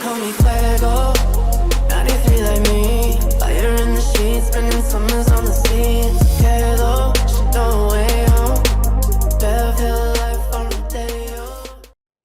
call me Fuego. 93 like me. Fire in the sheets, spending summers on the sea. It's okay though, she know way home. Bev Hill life on Rodeo.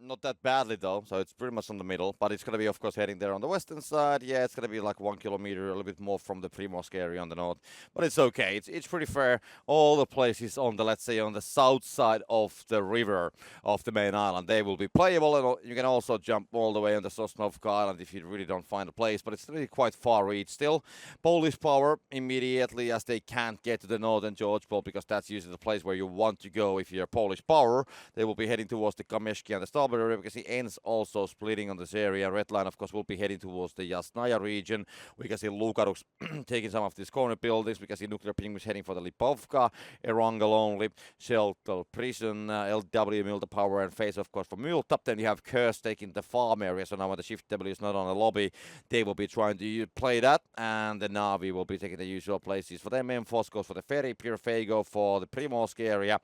Not that badly though, so it's pretty much on the middle, but it's gonna be of course heading there on the western side. Yeah, it's gonna be like 1 kilometer, a little bit more from the Primorsk area on the north, but it's okay. It's pretty fair. All the places on the, let's say, on the south side of the river of the main island, they will be playable, and you can also jump all the way on the Sosnovka Island if you really don't find a place, but it's really quite far reach still. Polish power immediately, as they can't get to the northern George Pole, because that's usually the place where you want to go if you're Polish power. They will be heading towards the Kameshki and the Strawberry River, because the ends also splitting on this area. Red line, of course, will be heading towards the Yasnaya region. We can see Lukaruks taking some of these corner buildings. We can see Nuclear Penguins heading for the Lipovka, Erangel only, Sheltel Prison, LW, Milta Power, and Face, of course, for Multa. Then you have Curse taking the farm area, so now when the Shift W is not on the lobby, they will be trying to play that, and the Navi will be taking the usual places. For them, Enfos goes for the Ferry, Pure Fago for the Primorsk area,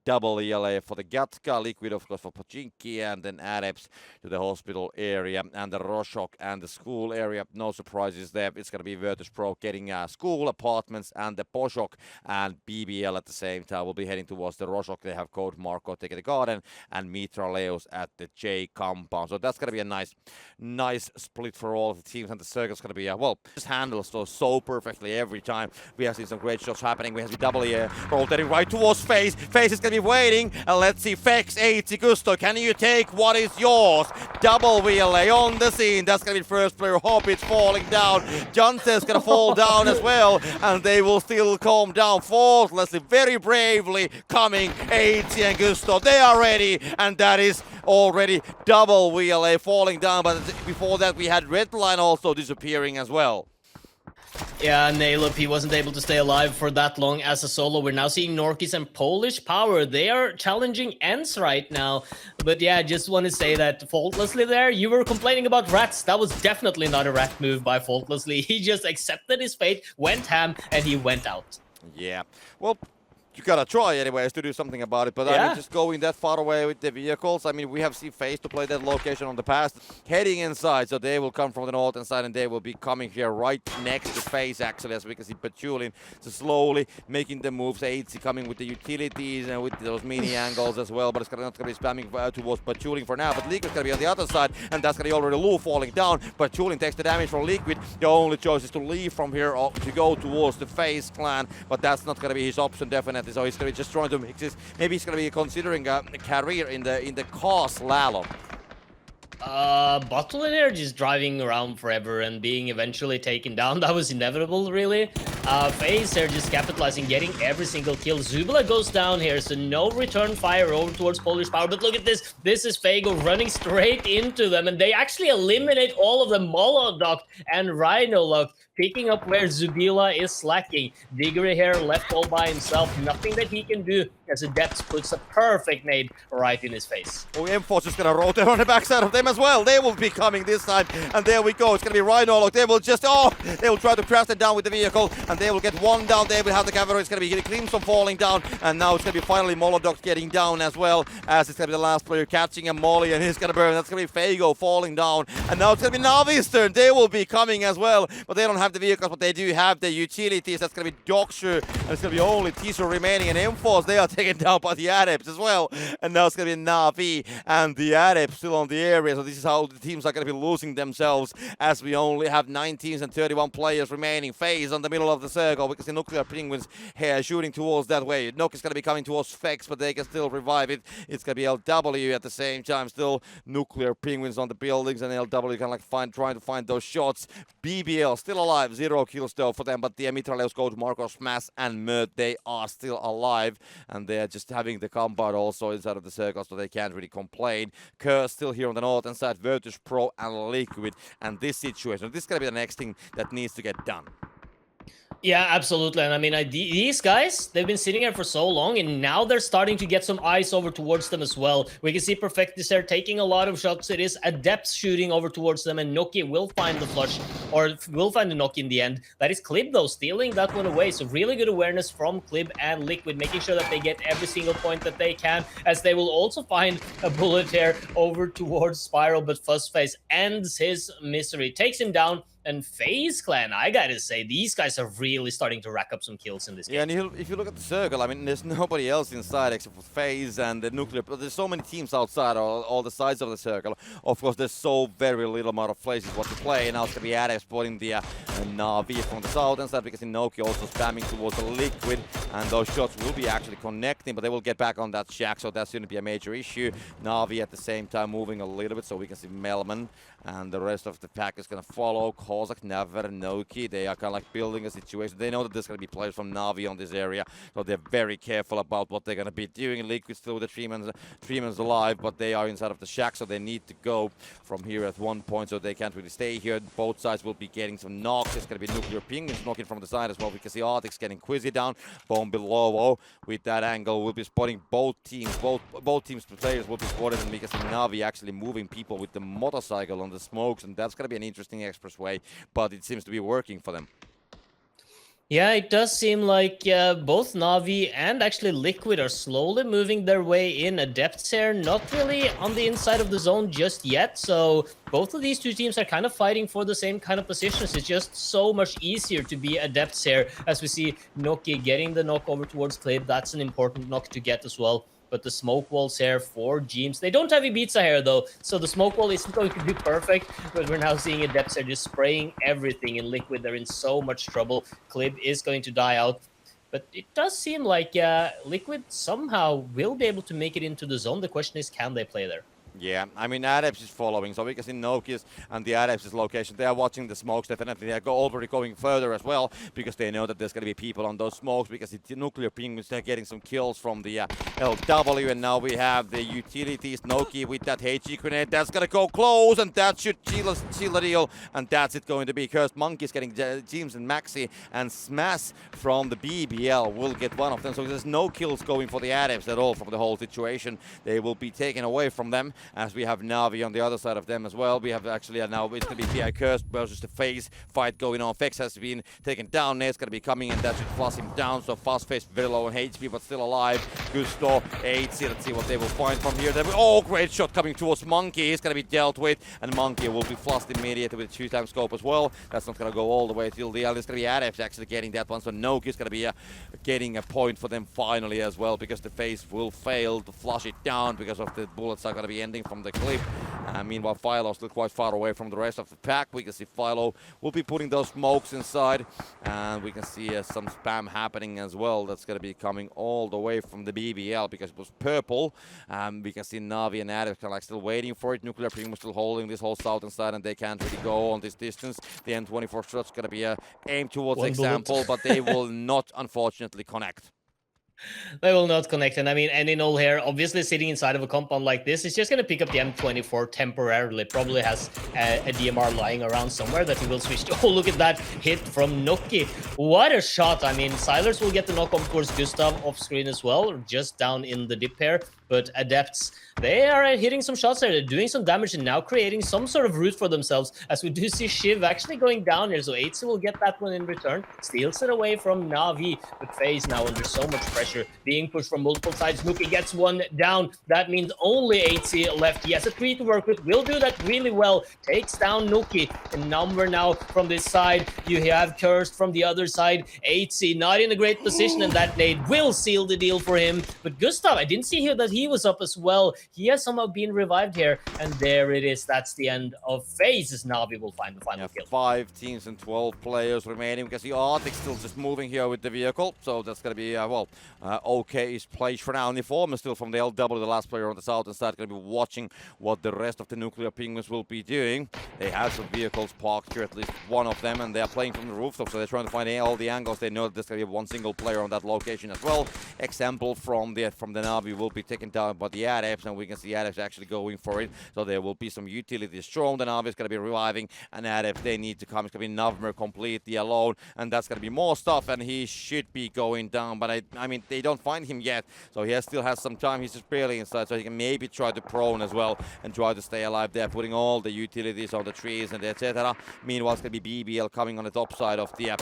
Double ELA for the Gatka, Liquid, of course, for Pochinki, and then Adepts to the hospital area, and the Roshok and the school area. No surprises there. It's going to be Virtus Pro getting school, apartments, and the Poshok and BBL at the same time will be heading towards the Roshok. They have Code Marco taking the garden, and Mitra Leos at the J compound. So that's going to be a nice split for all of the teams, and the circle's going to be, well, just handles those so perfectly every time. We have seen some great shots happening. We have the double rotating right towards Face. Face is going to be waiting, and let's see, Fex, 80, Gusto, can you take what is yours? Double VLA on the scene. That's going to be first player. Hobbits falling down. Johnson's going to fall down as well, and they will still calm down faultlessly, very bravely coming, 80 and Gusto. They are ready, and that is already double VLA falling down, but before that we had Redline also disappearing as well. Yeah, Nalop, he wasn't able to stay alive for that long as a solo. We're now seeing Norkis and Polish Power. They are challenging Ents right now. But yeah, I just want to say that Faultlessly there, you were complaining about rats. That was definitely not a rat move by Faultlessly. He just accepted his fate, went ham, and he went out. Yeah, well, you gotta try anyways to do something about it, but yeah. I mean, just going that far away with the vehicles, I mean, we have seen Face to play that location on the past, heading inside, so they will come from the northern side, and they will be coming here right next to Face, actually, as we can see Petulin so slowly making the moves. AC coming with the utilities and with those mini angles as well, but it's not gonna be spamming towards Petulin for now, but Liquid's gonna be on the other side, and that's gonna be already Lou falling down. Petulin takes the damage from Liquid. The only choice is to leave from here to go towards the Face clan, but that's not gonna be his option, definitely. So he's going to be just trying to mix this. Maybe he's going to be considering a career in the car slalom. Bottle Energy is driving around forever and being eventually taken down. That was inevitable, really. FaZe, they're just capitalizing, getting every single kill. Zubila goes down here, so no return fire over towards Polish Power. But look at this. This is Fago running straight into them, and they actually eliminate all of them. Molodoc and Rhinolock picking up where Zubila is slacking. Diggory here left all by himself. Nothing that he can do as Adepts puts a perfect nade right in his face. Oh, M-Force is going to rotate on the backside of them as well. They will be coming this time, and there we go. It's going to be Rhinolock. They will just, they will try to crash it down with the vehicle, and they will get one down. They will have the cavalry. It's going to be Crimson falling down, and now it's going to be finally Molodoc getting down as well, as it's going to be the last player catching a Molly, and he's going to burn. That's going to be Fago falling down, and now it's going to be Navi's turn. They will be coming as well, but they don't have the vehicles, but they do have the utilities. That's going to be Dokshu, and it's going to be only Tiso remaining, and M-Force, they are taken down by the Adepts as well, and now it's going to be Navi and the Adepts still on the area. So this is how the teams are going to be losing themselves, as we only have 9 teams and 31 players remaining. FaZe on the middle of the circle, because the Nuclear Penguins here shooting towards that way. Nok is going to be coming towards Fex, but they can still revive it. It's going to be LW at the same time. Still Nuclear Penguins on the buildings, and LW kind of trying to find those shots. BBL still alive, 0 kills though for them, but the Mitraleos go to Marcos, Smash, and Mert. They are still alive, and they're just having the compound also inside of the circle, so they can't really complain. Curse still here on the northern side, Virtus Pro and Liquid, and this situation, this is going to be the next thing that needs to get done. Yeah, absolutely. And I mean, these guys, they've been sitting here for so long, and now they're starting to get some eyes over towards them as well. We can see Perfectus there taking a lot of shots. It is Adept shooting over towards them, and Noki will find the flush, or will find the Noki in the end. That is Clib, though, stealing that one away. So really good awareness from Clib and Liquid, making sure that they get every single point that they can, as they will also find a bullet here over towards Spiral, but Fuzzface ends his misery, takes him down. And FaZe Clan, I gotta say, these guys are really starting to rack up some kills in this game. Yeah, and if you look at the circle, I mean, there's nobody else inside except for FaZe and the Nuclear. But there's so many teams outside all the sides of the circle. Of course, there's so very little amount of places what to play. And now it's going to be Adept spotting the NAVI from the south and side, because Inoki also spamming towards the Liquid. And those shots will be actually connecting, but they will get back on that shack, so that's going to be a major issue. NAVI at the same time moving a little bit, so we can see Melman and the rest of the pack is going to follow. Kozak, Never, Noki, they are kind of like building a situation. They know that there's going to be players from Navi on this area, so they're very careful about what they're going to be doing. Liquid still with the three men's alive, but they are inside of the shack, so they need to go from here at one point, so they can't really stay here. Both sides will be getting some knocks. There's going to be Nuclear Penguins knocking from the side as well. We can see Arctics getting Quizzy down, Bomb below. With that angle, we'll be spotting both teams. Both teams' players will be spotted, and we can see Navi actually moving people with the motorcycle on the smokes, and that's going to be an interesting expressway, but it seems to be working for them. Yeah, it does seem like both Navi and actually Liquid are slowly moving their way in. Adepts here, not really on the inside of the zone just yet, so both of these two teams are kind of fighting for the same kind of positions. It's just so much easier to be Adepts here, as we see Noki getting the knock over towards Clib. That's an important knock to get as well. But the smoke walls here for Jeems. They don't have Ibiza here, though, so the smoke wall isn't going to be perfect. But we're now seeing Adepts here just spraying everything in Liquid. They're in so much trouble. Clib is going to die out. But it does seem like Liquid somehow will be able to make it into the zone. The question is, can they play there? Yeah, I mean, Adept is following, so we can see Noki's and the Adept's location. They are watching the smokes, definitely. They are already going further as well, because they know that there's going to be people on those smokes, because the Nuclear Penguins, they're getting some kills from the LW, and now we have the utilities. Noki with that HG grenade, that's going to go close, and that should seal the deal, and that's it going to be. Cursed Monkeys getting James and Maxi, and Smash from the BBL will get one of them, so there's no kills going for the Adepts at all from the whole situation. They will be taken away from them, as we have Navi on the other side of them as well. We have actually now it's going to be PI Cursed versus the FaZe fight going on. Fex has been taken down. Nate's going to be coming in. That should flush him down. So Fuzzface very low on HP, but still alive. Gusto, 8. Let's see what they will find from here. Oh, great shot coming towards Monkey. He's going to be dealt with, and Monkey will be flushed immediately with 2x scope as well. That's not going to go all the way till the end. It's going to be Adept actually getting that one. So Noki's going to be getting a point for them finally as well, because the FaZe will fail to flush it down because of the bullets are going to be ending from the clip. Meanwhile, Philo still quite far away from the rest of the pack. We can see Philo will be putting those smokes inside, and we can see some spam happening as well. That's going to be coming all the way from the BBL, because it was purple. We can see Navi and Adept kind of like still waiting for it. Nuclear Primo still holding this whole southern side, and they can't really go on this distance. The M24 shot's going to be aimed towards Example, but they will not, unfortunately, connect. They will not connect, and I mean, and in all here, obviously sitting inside of a compound like this, it's just going to pick up the M24 temporarily. Probably has a DMR lying around somewhere that he will switch to. Oh, look at that hit from Noki. What a shot. I mean, Silers will get the knock over towards Gustav off screen as well, just down in the dip here. But Adepts, they are hitting some shots there. They're doing some damage and now creating some sort of route for themselves, as we do see Shiv actually going down here. So 8 will get that one in return. Steals it away from Navi, but FaZe now under so much pressure, being pushed from multiple sides. Nuki gets one down. That means only 8 left. He has a 3 to work with. Will do that really well. Takes down Nuki. And number now from this side. You have Cursed from the other side. 8 not in a great position, and that nade will seal the deal for him. But Gustav, I didn't see here that he was up as well. He has somehow been revived here, and there it is. That's the end of FaZe. Navi will find the final kill. 5 teams and 12 players remaining. We can see Arctic still just moving here with the vehicle, so that's going to be okay place for now. Uniform is still from the LW, the last player on the southern side, going to be watching what the rest of the Nuclear Penguins will be doing. They have some vehicles parked here, at least one of them, and they are playing from the rooftop, so they're trying to find all the angles. They know that there's going to be one single player on that location as well. Example from the Navi will be taking taken down by the Adepts, and we can see Adepts actually going for it. So there will be some utilities thrown. The Navi is going to be reviving, and Adepts, they need to come. It's going to be Navmer completely alone, and that's going to be more stuff, and he should be going down. But I mean, they don't find him yet, so he still has some time. He's just barely inside, so he can maybe try to prone as well and try to stay alive there, putting all the utilities on the trees and etc. Meanwhile, it's going to be BBL coming on the top side of the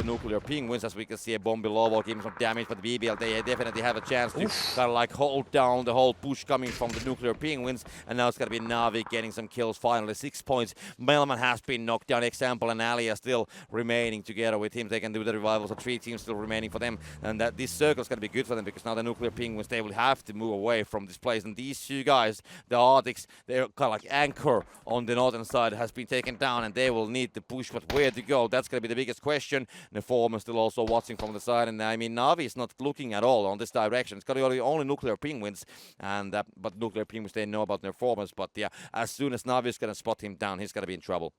nuclear penguins, as we can see a bomb below, giving some damage, but the BBL, they definitely have a chance to kind of like hold down the whole push coming from the nuclear penguins, and now it's going to be Navi getting some kills finally. 6 points. Melman has been knocked down. Example and Ali are still remaining together with him. They can do the revivals, so 3 teams still remaining for them, and that this circle is going to be good for them, because now the nuclear penguins, they will have to move away from this place, and these 2 guys, the Arctics, they're kind of like anchor on the northern side, has been taken down, and they will need to push, but where to go? That's going to be the biggest question. The form is still also watching from the side, and I mean, Navi is not looking at all on this direction. It's got to be only nuclear penguins, and but nuclear penguins, they know about their formers, but yeah, as soon as Navi is going to spot him down, he's going to be in trouble.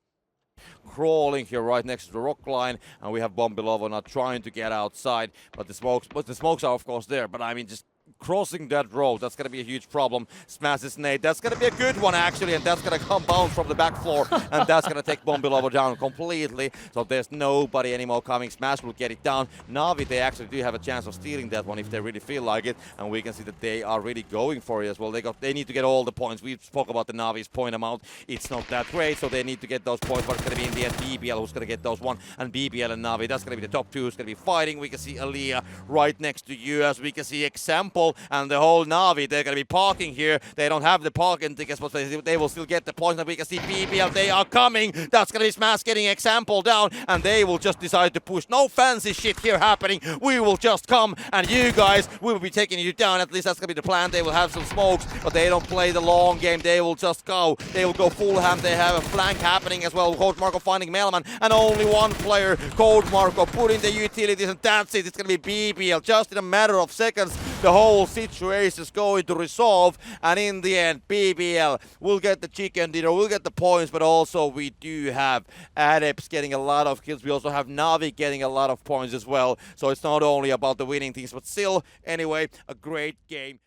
Crawling here right next to the rock line, and we have Bombilovo now trying to get outside, but the smokes are of course there, but I mean, just crossing that road, that's going to be a huge problem. Smashes nade, that's going to be a good one actually, and that's going to come bounce from the back floor, and that's going to take Bombilovo down completely, so there's nobody anymore coming. Smash will get it down. Navi, they actually do have a chance of stealing that one if they really feel like it, and we can see that they are really going for it as well. They need to get all the points. We spoke about the Navi's point amount. It's not that great, so they need to get those points, but it's going to be in the end BBL who's going to get those one, and BBL and Navi, that's going to be the top 2 who's going to be fighting. We can see Aliyah right next to you, as we can see Example and the whole Navi, they're going to be parking here. They don't have the parking tickets, but they will still get the points. And we can see BBL, they are coming. That's going to be Smash getting Example down, and they will just decide to push. No fancy shit here happening. We will just come, and you guys, we will be taking you down. At least that's going to be the plan. They will have some smokes, but they don't play the long game. They will just go. They will go full ham. They have a flank happening as well. Coach Marco finding Mailman, and only one player, Coach Marco, putting the utilities, and that's it. It's going to be BBL. Just in a matter of seconds, the whole situation is going to resolve, and in the end, BBL will get the chicken dinner, we'll get the points, but also we do have Adepts getting a lot of kills. We also have Navi getting a lot of points as well. So it's not only about the winning things, but still, anyway, a great game.